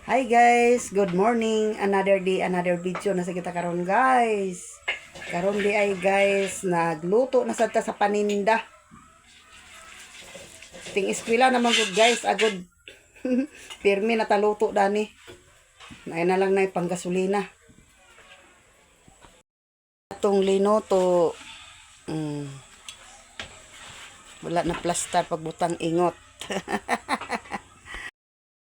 Hi guys, good morning. Another day, another video na sa kita karon guys. Karon di ay guys, nagluto na sa ta sa paninda. Ting eskwela naman good guys, agod. Pirmi na taluto dani. Nay na lang na panggasolina. Atong linoto wala na plaster pagbutang ingot.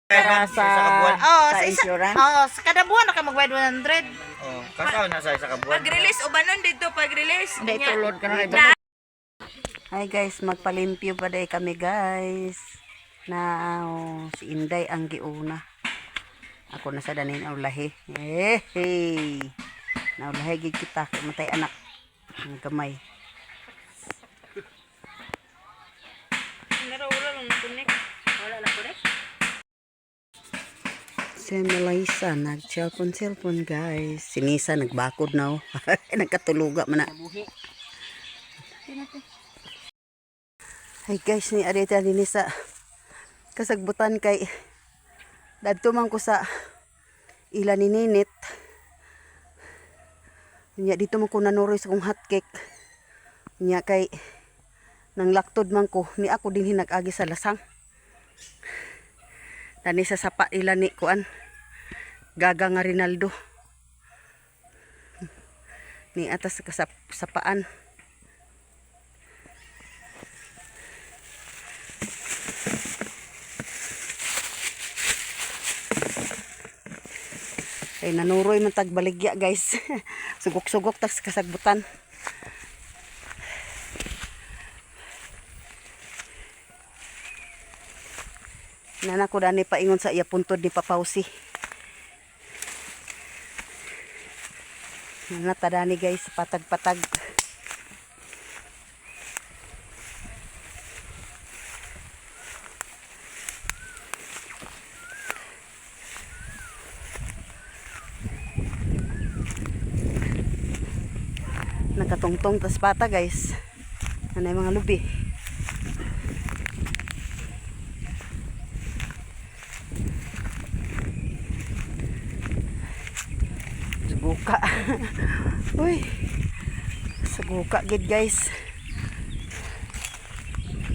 Para sa insurance. Sa kada buwan na ka magbayad 100. Oh, kasaw na sa isa ka buwan. Pag-release ubanon dito pag-release. Hindi tulod ka na iba. Hi guys, magpalimpyo pa day kami guys. Na si Inday ang giuna. Ako na sa danin ulahi. Hey. Na ulahi gid kita kay matay anak. Ang gamay. Nara-ura lang na kunik. Wala na kunik. Si Melissa nag-cellphone guys. Si Nisa nagbakod na oh. Nagkatuluga man na. Hey guys, ni Arita din sa kasagbutan kay dadto man ko sa ila ni Ninit. Nya dito man ko nanuroy sa kong hotcake. Nya kay nang laktod man ko ni ako din hinag-agi sa lasang. Tani sa sapa ila ni kuan Gaga nga Rinaldo. Ni atas sa sapaan. Ay nanuroy man tag baligya guys. Sugok-sugok tas kasagbutan. Nana ko dani paingon sa iya puntod ni Papausi. Nana tadani guys patag-patag. Nakatungtong tas pata guys. Nanay mga lubi. Saguka. Uy. Saguka gid guys.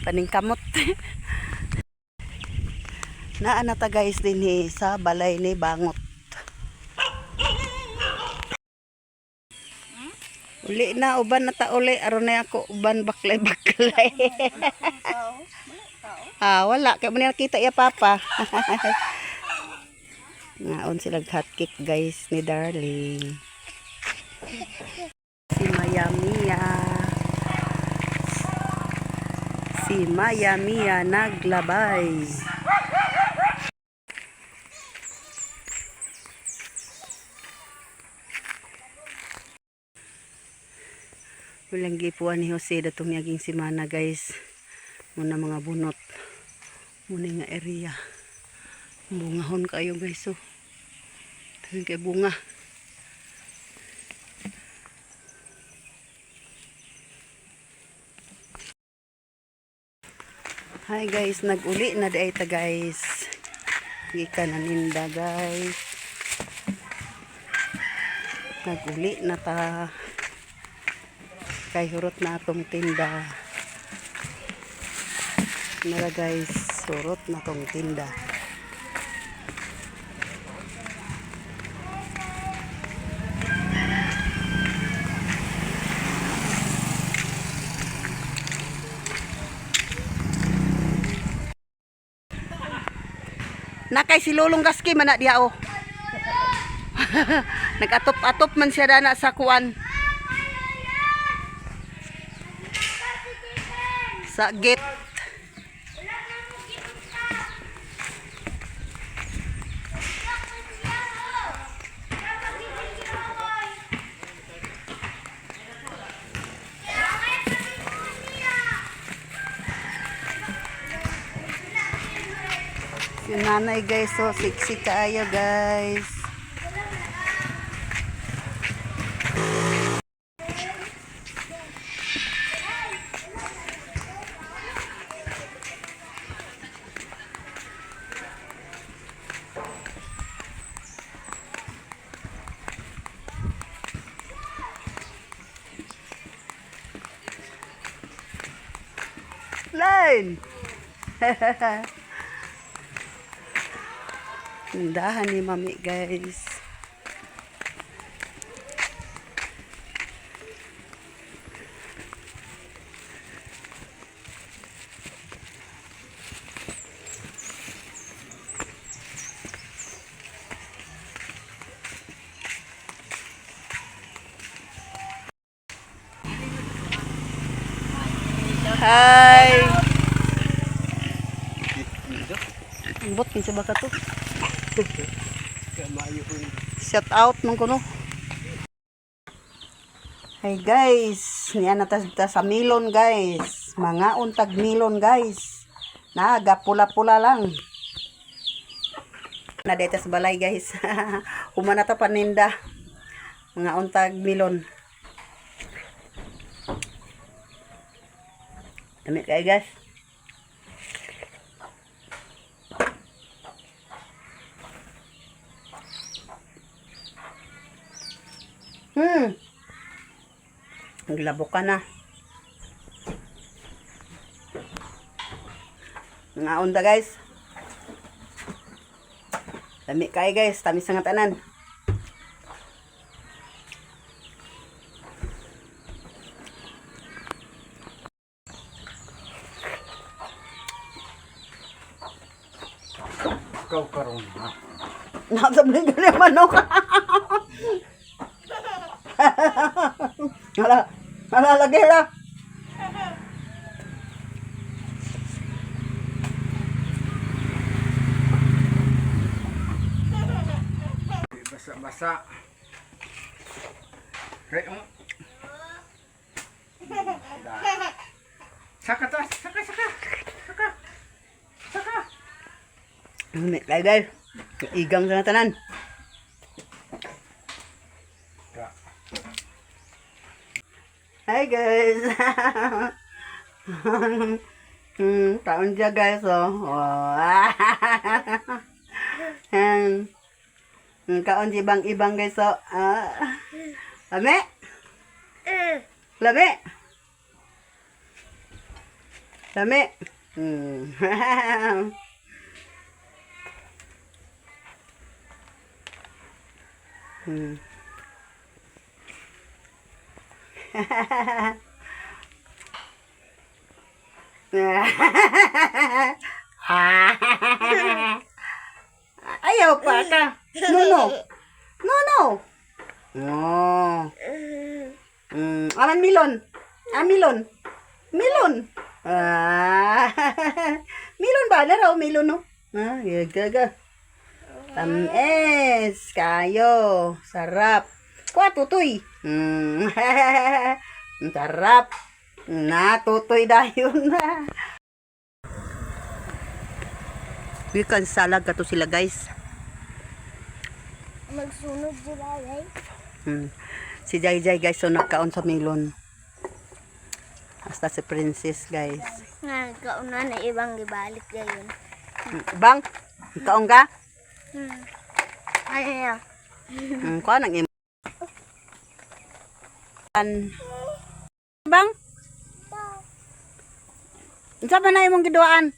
Paningkamot. Naa na ta guys din sa balay ni Bangot. Uli na uban na ta uli aron na ako uban baklay-baklay. Wala kay man nakita ya papa. Ngaon sila hotcake guys ni Darling. Si Maya Mia. Si Maya Mia naglabay. Walang gipuan ni Jose datong yaging simana guys. Muna mga bunot. Muna nga area. Bungahon kayo guys so. Ito kay bunga. Hi guys, nag-uli na day ta guys. Gika na ninda guys. Nag-uli na ta. Kay hurot na atong tinda. Nara guys, hurot na tong tinda. Nakay si Lulong Gaski man na diha oh. Nag-atop-atop man siya dana sa kuan. Sa gate. Si nanay guys, so sexy kaayo guys. Line. Tindahan ni Mami, guys. Hi. Ambot kinsa ba ka to? Shout out nung kuno. Hey guys, niya na ta sa milon guys. Mga untag milon guys. Naga pula-pula lang. Na dito sa balay guys. Humana ta paninda. Mga untag milon. Dami kayo guys. Naglabok ka na. Mga onda guys. Dami kayo guys. Tamis nga tanan. Ikaw karon ha. Nasabling ka na manok. Nalalagay na. Basa-basa. Right, Saka to, saka. Dami kayo guys. Igang sa tanan. Hi guys. Taon siya guys oh. Kaon si ibang guys oh. Lami? Lami? Lami? Ayaw pa ka. No. Oh. Aman milon. Milon. Milon ba? Laro, milon no? Gaga. Tamis. Kayo. Sarap. Kuha tutoy. Sarap. Natutoy dayon na. Bikan salag ka to sila guys. Magsunod sila guys. Si Jai guys so nagkaon sa milon. Hasta si Princess guys. Kauna na ibang gibalik gayon. Bang, kaon ka? Ano Kuha nang Bang? Unsa ba na imong giduaan?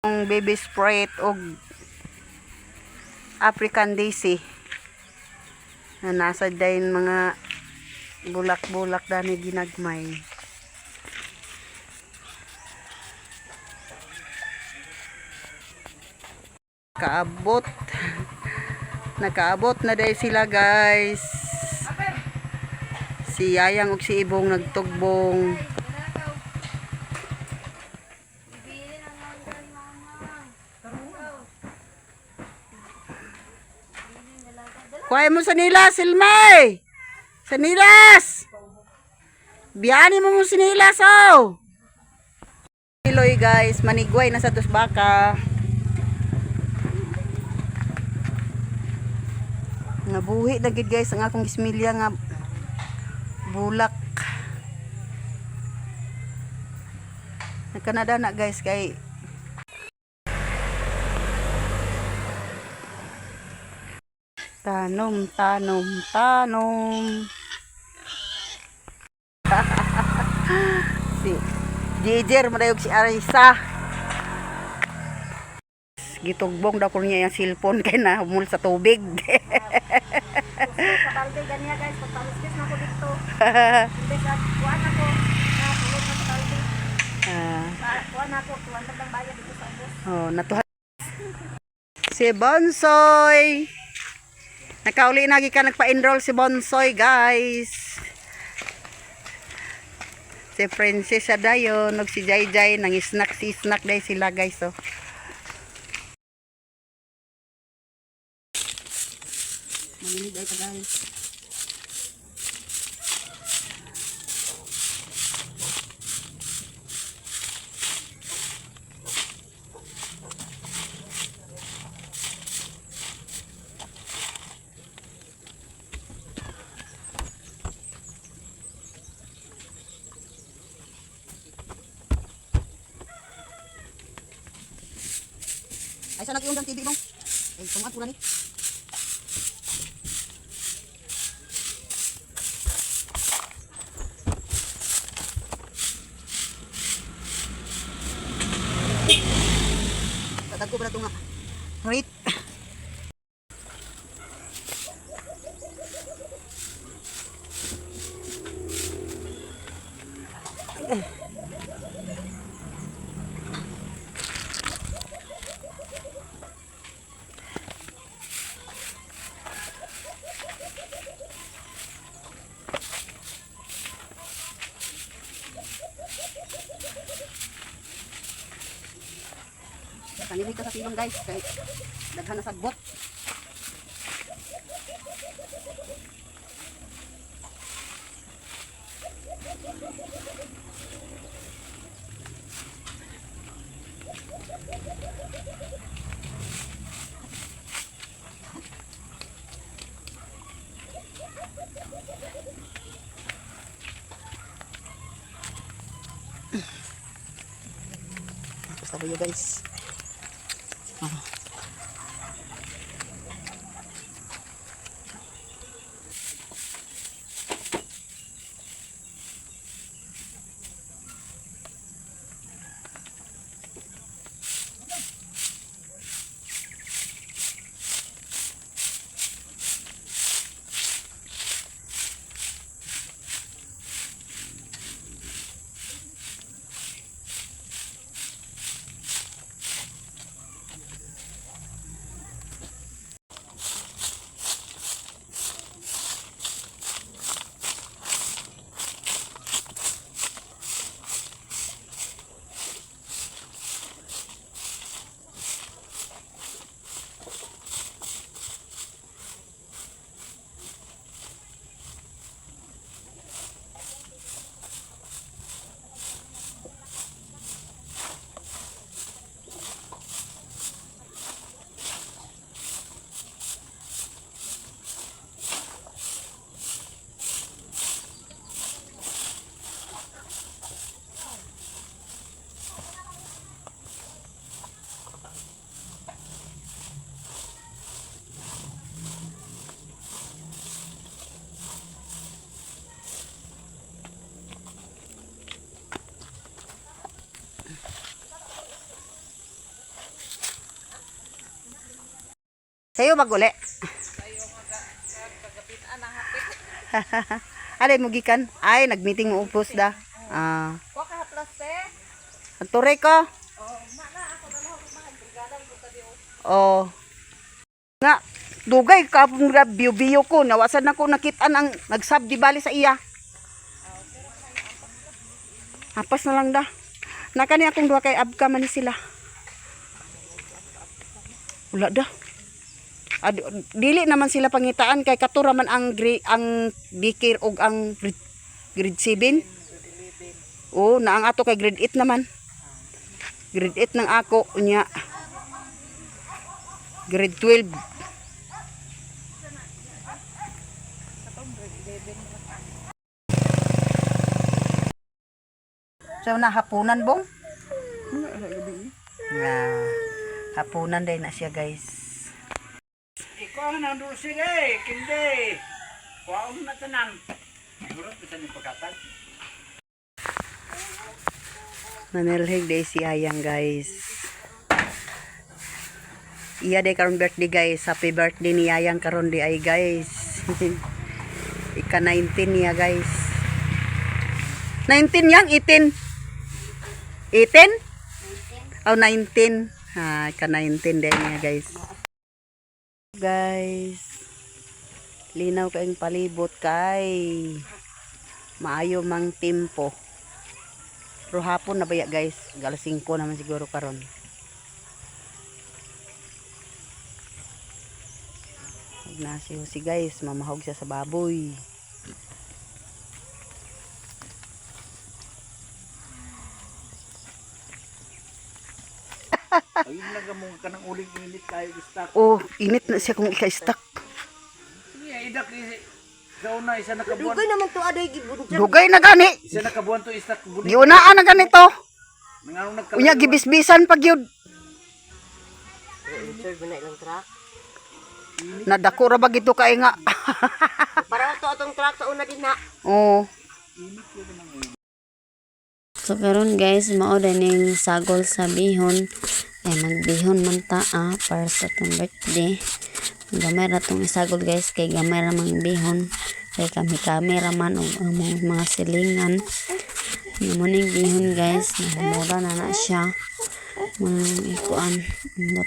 Ang baby sprite og African daisy na nasa dayon mga bulak-bulak dani ginagmay. Nakaabot na dahil sila guys. Si Yayang ug si Ibong nagtugbong. Kuhay mo sa nilas, Silmay! Sa nilas! Biyani mo sa nilas, oh! Piloy guys, manigway na sa dos baka. Nabuhi na gid guys ang akong gismilya nga bulak. Kanada na guys kay tanom. Si Jejer madayog si Arisa. Gitugbong daw ko niya yung cellphone kay nahumul sa tubig. Sa balde ganyan guys, pagpaluskis na ko dito. Hindi sa kuwan ako, natulog na sa balde. Kuwan ako, kuwan lang bayad dito sa bus. Oh, natuhan. Si Bonsoy. Nakauli na ka nagpa-enroll si Bonsoy, guys. Si Princess Adayon, ug si Jayjay nang snack day sila, guys, oh. Manginig ay guys. Ay, sana yung TV mo. Ay, tumat pula ni. Tatag ko pala ito nga. Wait. Kanili ka sa silong guys, kay daghan na sagbot. Basta kayo guys. Sa'yo maguli. Alay mo gikan? Ay, nagmeeting mo upos da. Ah. Wa ka haplas te. Antore ko. Oh. Nga, dugay ka biyo-biyo ko. Nawasan ako nakita ang nagsabdi bali sa iya. Hapas na lang da. Nakani akong duha kay abka man ni sila. Wala da. Dili naman sila pangitaan kay katura man ang daycare og ang grade 7. Oh, na ang ato kay grade 8 naman. Grade 8 ng ako nya. Grade 12. So na hapunan bong. Hapunan din na siya guys. Ikaw na dulce gay, kindi. Kuwaon na tanan. Murag bisa ni pagkatag. Nanilhig day si Ayang guys. Iya day karon birthday guys. Happy birthday ni Ayang karon di ay guys. Ika 19 niya guys. 19 yang 18. 18? Oh 19. Ha, ika 19 day niya guys. Guys. Linaw kaing palibot kay maayo mang tempo. Pero hapon na baya guys. Alas 5 naman siguro karon. Nasi si guys, mamahog siya sa baboy. Ayun lang mo kanang uling init tayo istak. Oh, init na siya kung ika-stack. Iya idak sa una isa nakabuan. Dugay naman to aday gibudok. Dugay na gani. Isa nakabuan to istak bulik. Giunaan na ganito. Nanganong Unya gibisbisan pag yun. Sir, na ilang truck. Nadako ra ba gito kay nga. Para to atong truck sa una din na. Oh. So karon guys, mao ning sagol sa bihon. Ay magbihon man ta para sa tong birthday. Gamay ra tong isagol guys kay gamay ra mang bihon. Kay kami camera man og among mga silingan. Mo ning bihon guys, mura na siya. Ikuan.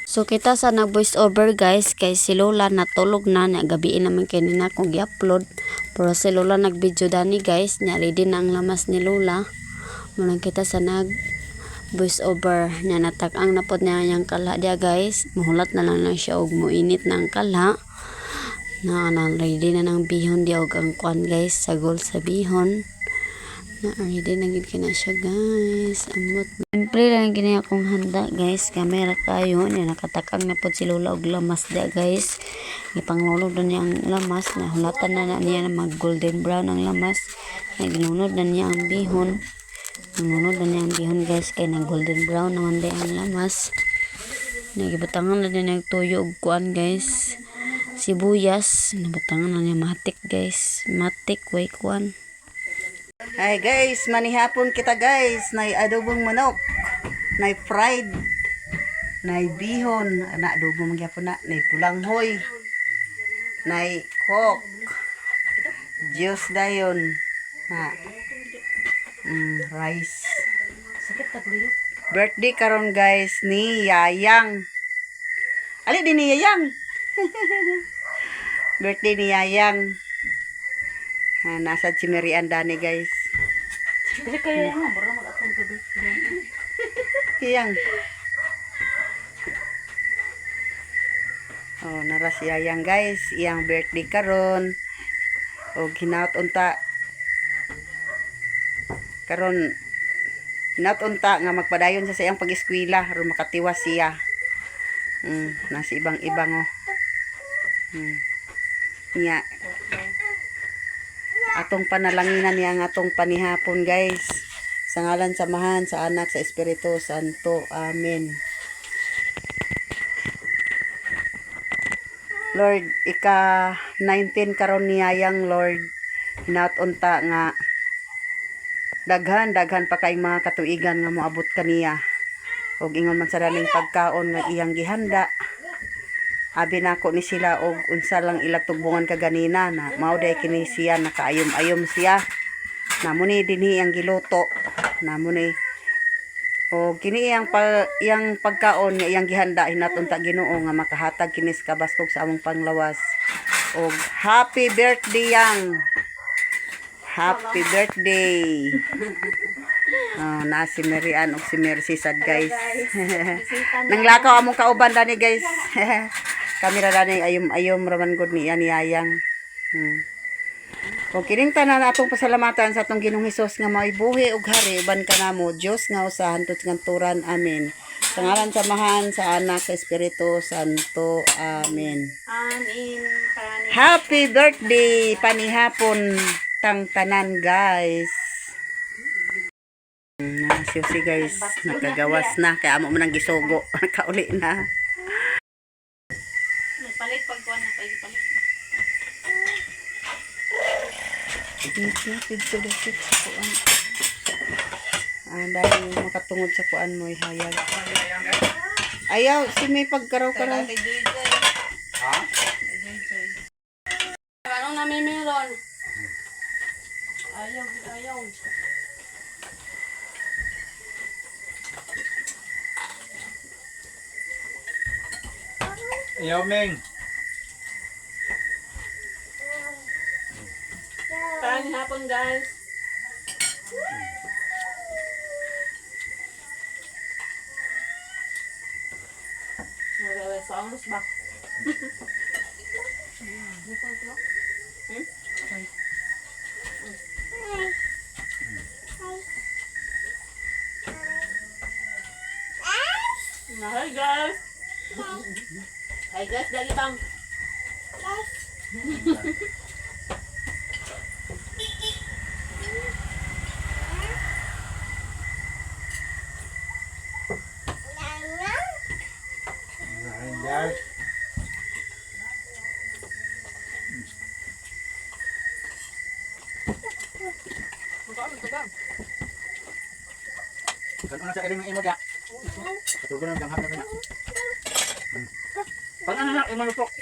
So kita sa nag voice over guys kay si Lola natulog na gabi naman kanina kung gi-upload. Pero si Lola nag-video dani guys, nya ready na ang lamas ni Lola. Mulang kita sa nag voice over nya natag-ang napod niya yang kala dia guys. Muhulat na lang siya og muinit na ang kala. Na ready na ng bihon dia og ang kuan guys, sagol sa bihon. Na ready na gid kana siya guys. Amot. Siyempre lang gini akong handa guys. Camera kayo niya nakatakang na pod si Lola og lamas dia guys. Ipanglulod na niya ang lamas na hulatan na niya na mag golden brown ang lamas. Naginunod na niya ang bihon. Nangunod na niya ang bihon guys kay nag golden brown naman din ang lamas. Nagibutangan na din nagtuyo og kuan guys. Sibuyas, nabutangan na niya matik guys. Matik way kuan. Ay guys, manihapon kita guys. Nay adobong manok. Nay fried. Nay bihon. Na adobong magyapon na. Nay pulanghoy. Nay coke. Juice dayon. Ha. Rice. Birthday karon guys ni Yayang. Ali din ni Yayang. Birthday ni Yayang. Nasa Chimerian dani guys. Yayang. Oh, nara si Yayang guys, iyang birthday karon. Og hinaut unta karon hinaut unta nga magpadayon siya sa iyang pag-eskwela aron makatiwas siya. Nasa ibang-ibang oh. Nya atong panalanginan niya ang atong panihapon guys. Sa ngalan samahan sa anak sa Espiritu Santo. Amen. Lord, ika 19 karon niyayang Lord. Hinaut unta nga daghan pa kaing mga katuigan nga moabot kaniya. Og ingon man sa daling pagkaon nga iyang gihanda. Abi nako ni sila og unsa lang ilag tugbungan kaganina na mao day kini siya nakaayom-ayom siya. Namo ni dinhi ang giluto. Namo ni og kini iyang pagkaon nga iyang gihanda hinatunta Ginoo nga makahatag kini sa kabaskog sa among panglawas. Og happy birthday yang. Happy birthday. Na si Marian og si Mercy sad guys. Nanglakaw among kauban dani guys. Kamera dani ayom raman gud ni Yayang. O kining tanan atong pasalamatan sa atong Ginoong Hesus nga mao'y buhi ug hari uban kanamo Dios nga usahan tut nganturan. Amen. Sa ngalan samahan sa anak sa Espiritu Santo. Amen. Amen. Happy birthday panihapon tang tanan guys. Si guys, nakagawas na. Kaya amo man ang gisugo. Nakauli na. Palit pag kuha na kayo palit. Dahil makatungod sa kuan mo hayag. Ayaw, si may pagkaraw-karaw. Ha? Anong namimiron? Ayaw. Ayaw, Ming. Parang hapon guys. Soalnya sebab. Nah, hai guys. Hai guys, dari bang. Guys. Kan una sa iring ng imo ya. Patugon ang danghap na na. Pag ano na imo lutok.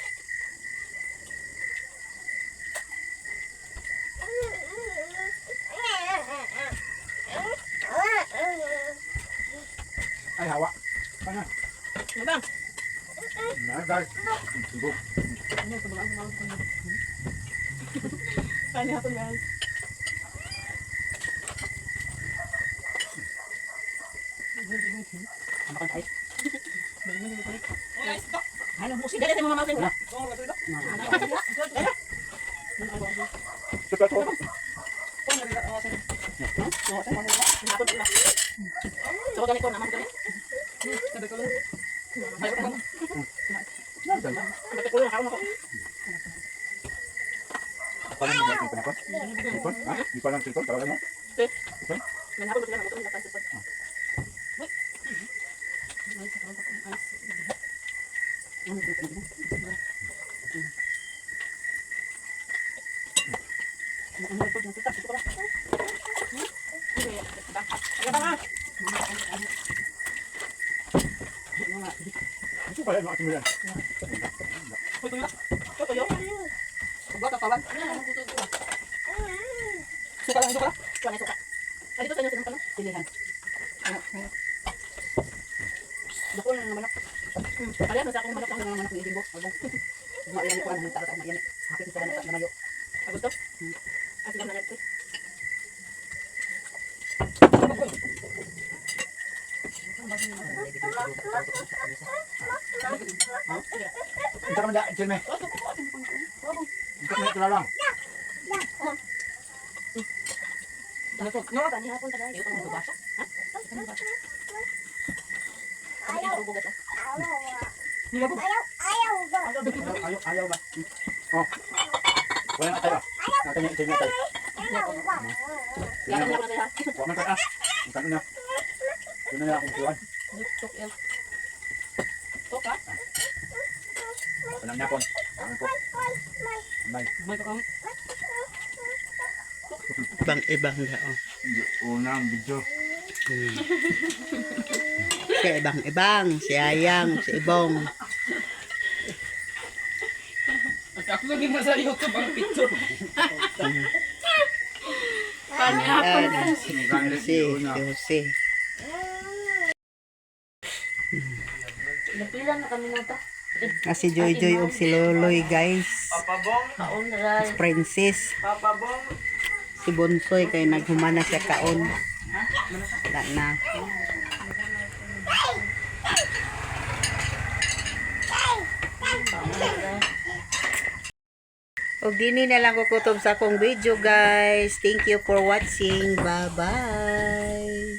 Ay hawa. Pana. Bang. Nah, guys. Tunggu. Paano hapon guys? Makan ay. Ano mo si dali mo mama ko. Cepat kok. Coba ganito naman kami. Apa yang mau kenapa? Telepon? Hah? Di palang telepon kalau lama? Telepon? Menhapon betul nggak betul cepat. Itu kayak mak sembilan. Gua kawan. Suka lang, suka. Kuha na suka. Ay, dito tayo sa pilihan. Dako na naman ako. Kaya na sa akong manok ang manok ni Bimbo. Abong. Maiyan ko ang tara maiyan. Hapit sa na mayo. Agos to? Asi lang na natin. Entar ka na Jelme. Entar na kalalang. Ano to? No, tani hapon tayo. Ito ang basa. Ha? Ano basa? Ayaw bugat. Ayaw ba? Oh. Wala na tayo. Natanya Jelme tayo. Yakan na tayo ha. Wala na tayo. Entar na. Doon na akong tuwan. Tok el. Tok ha? Walang napon. Ano po? May. May ka Ibang na, oh. Unang video. Si ibang. Si Ayang, si Ibong. Ako lagi nasa YouTube ang picture. Si Jose. Napilan na kami nata. Si Joy og si Loloy, guys. Kaon dara. Princess. Si Bonsoy kay naghumana siya kaon. Wala na. O dini na lang kukutob sa akong video, guys. Thank you for watching. Bye-bye.